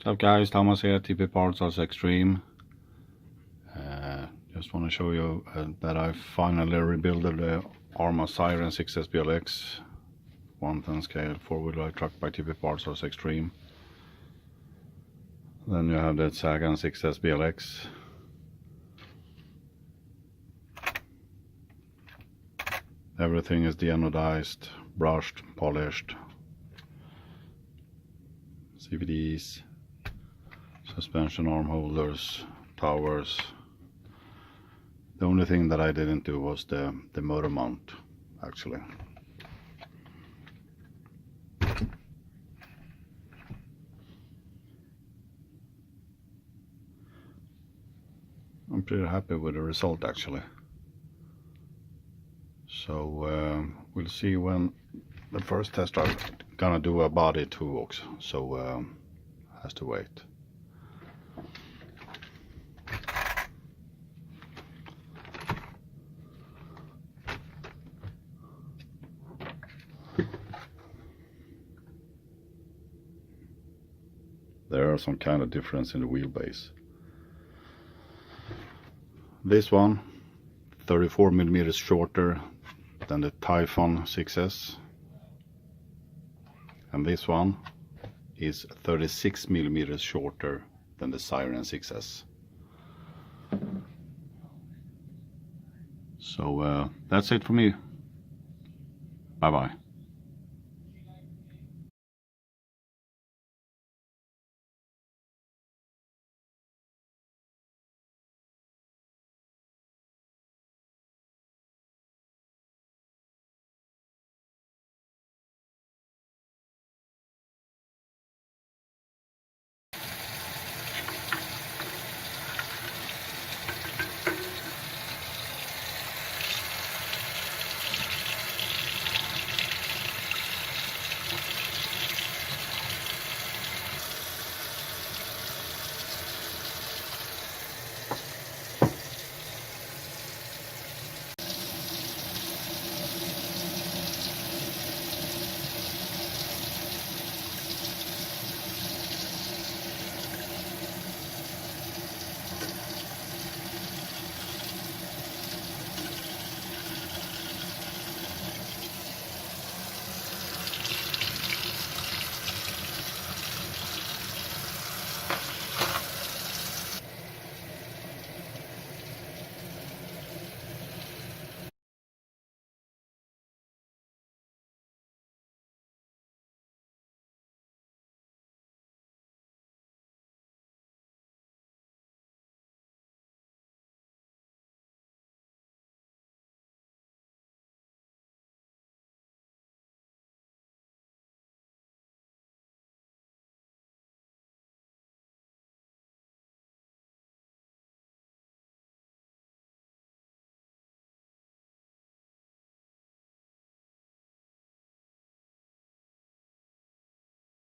What's up guys, Thomas here at TpParts RcXtreme. Just want to show you that I finally rebuilt the ARRMA Siren 6S BLX 110 scale 4-wheel drive truck by TpParts RcXtreme. Then you have that Sagan 6S BLX. Everything is deanodized, brushed, polished. CVDs, suspension arm holders, towers. The only thing that I didn't do was the motor mount, actually. I'm pretty happy with the result, actually. So we'll see when the first test I'm gonna do a body toolbox, so has to wait. There are some kind of difference in the wheelbase. This one 34 millimeters shorter than the Typhon 6S, and this one is 36 millimeters shorter than the Siren 6S. So that's it for me. Bye bye.